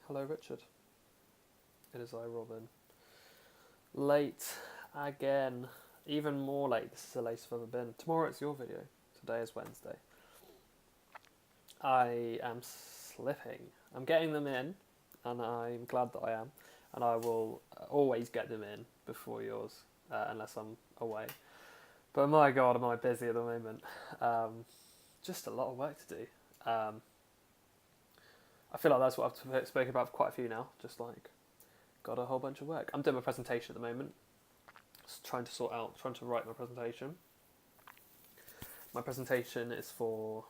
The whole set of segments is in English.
Hello, Richard. It is I, Robin. Late again. Even more late. This is the latest I've ever been. Tomorrow it's your video. Today is Wednesday. I am slipping. I'm getting them in, and I'm glad that I am. And I will always get them in before yours, unless I'm away. But my God, am I busy at the moment. Just a lot of work to do. I feel like that's what I've spoken about for quite a few now. Just like, got a whole bunch of work. I'm doing my presentation at the moment. Just trying to write my presentation. My presentation is for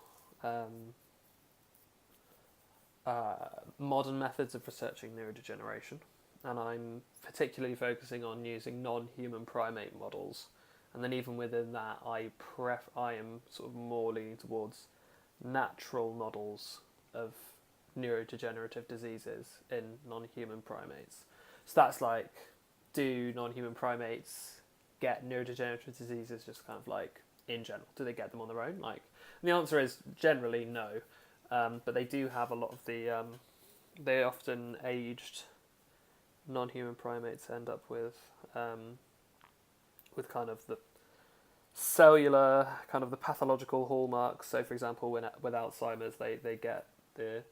modern methods of researching neurodegeneration, and I'm particularly focusing on using non-human primate models. And then even within that, I am sort of more leaning towards natural models of neurodegenerative diseases in non-human primates. So that's like, do non-human primates get neurodegenerative diseases just kind of like in general? Do they get them on their own? Like, and the answer is generally no. But they do have a lot of the, they often aged non-human primates end up with kind of the cellular, kind of the pathological hallmarks. So for example, with Alzheimer's, they get the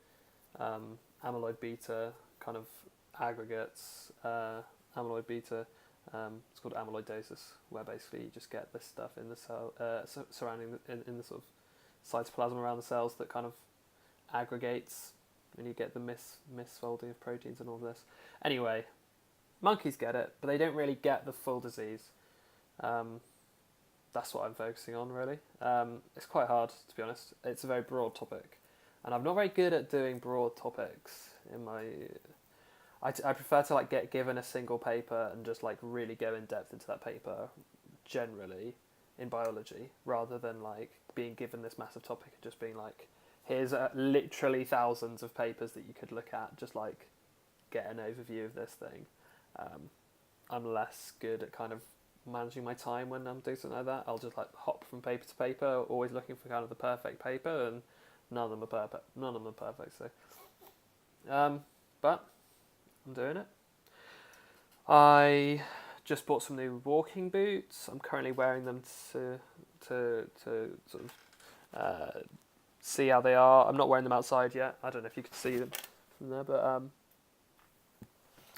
amyloid beta kind of aggregates, amyloid beta, it's called amyloidosis, where basically you just get this stuff in the cell, surrounding in the sort of cytoplasm around the cells that kind of aggregates, and you get the misfolding of proteins and all of this. Anyway, monkeys get it, but they don't really get the full disease. That's what I'm focusing on, really. It's quite hard, to be honest. It's a very broad topic, and I'm not very good at doing broad topics in my... I prefer to like get given a single paper and just like really go in depth into that paper, generally, in biology, rather than like being given this massive topic and just being like, here's literally thousands of papers that you could look at, just like get an overview of this thing. I'm less good at kind of managing my time when I'm doing something like that. I'll just like hop from paper to paper, always looking for kind of the perfect paper, and none of them are perfect. So, but I'm doing it. I just bought some new walking boots. I'm currently wearing them to sort of see how they are. I'm not wearing them outside yet. I don't know if you can see them from there, but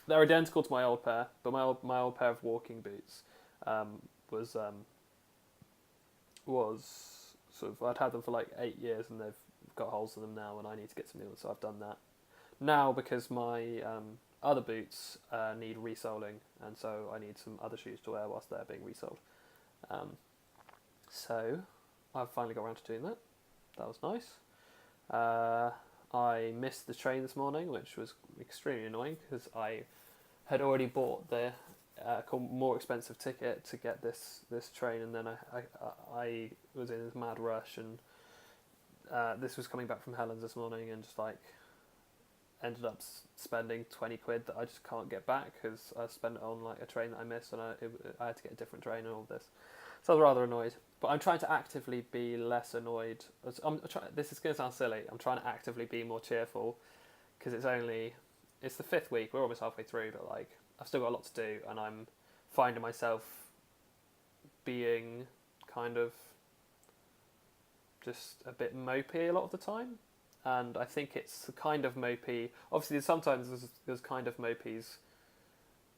they're identical to my old pair. But my old pair of walking boots was sort of, I'd had them for like 8 years, and they've got holes in them now, and I need to get some new ones. So I've done that now because my other boots need resoling, and so I need some other shoes to wear whilst they're being resoled. So I've finally got around to doing that. That was nice. I missed the train this morning, which was extremely annoying because I had already bought the more expensive ticket to get this train, and then I was in this mad rush, and this was coming back from Helen's this morning, and just like ended up spending 20 quid that I just can't get back because I spent it on like a train that I missed, and I had to get a different train and all this. So I was rather annoyed, but I'm trying to actively be less annoyed. This is going to sound silly. I'm trying to actively be more cheerful because it's the 5th week. We're almost halfway through, but like I've still got a lot to do, and I'm finding myself being kind of just a bit mopey a lot of the time. And I think it's kind of mopey. Obviously, sometimes there's kind of mopies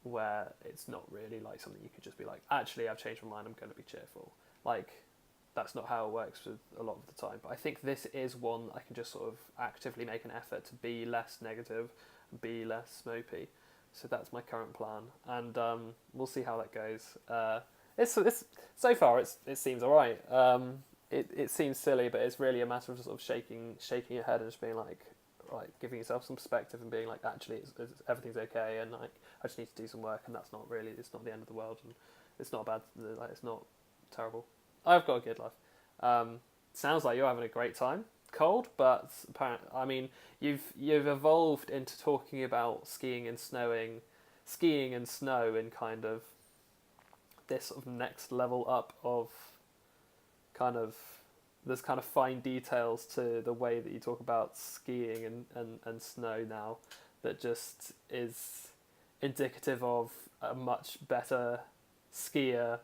where it's not really like something you could just be like, actually, I've changed my mind, I'm going to be cheerful. Like, that's not how it works with a lot of the time. But I think this is one I can just sort of actively make an effort to be less negative, be less mopey. So that's my current plan, and we'll see how that goes. It's so far it seems alright. It seems silly, but it's really a matter of sort of shaking your head and just being like giving yourself some perspective and being like, actually, everything's okay, and like I just need to do some work, and it's not the end of the world, and it's not bad, like it's not terrible. I've got a good life. Sounds like you're having a great time. Cold, but apparently, I mean, you've evolved into talking about skiing and snow in kind of this sort of next level up of kind of, there's kind of fine details to the way that you talk about skiing and snow now that just is indicative of a much better skier,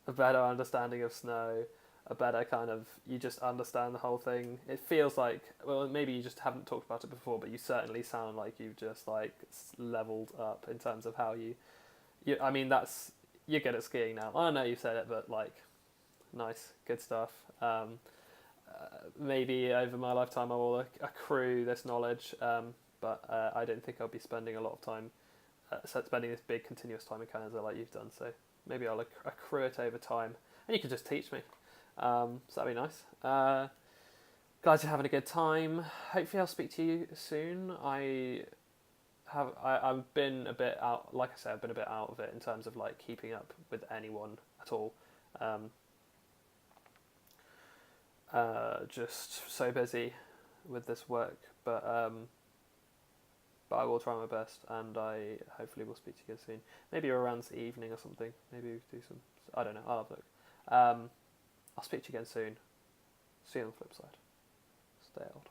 a better understanding of snow, a better kind of, you just understand the whole thing. It feels like, well, maybe you just haven't talked about it before, but you certainly sound like you've just like leveled up in terms of how I mean, you're good at skiing now. I know you've said it, but like, nice, good stuff. Maybe over my lifetime I will accrue this knowledge, but I don't think I'll be spending a lot of time, spending this big continuous time in Canada like you've done. So maybe I'll accrue it over time, and you can just teach me. So that'd be nice. Glad you're having a good time. Hopefully I'll speak to you soon. I've been a bit out, like I said, I've been a bit out of it in terms of like keeping up with anyone at all. Just so busy with this work, but I will try my best, and I hopefully will speak to you again soon. Maybe around this evening or something. Maybe we do some. I don't know. I'll have a look. I'll speak to you again soon. See you on the flip side. Stay out.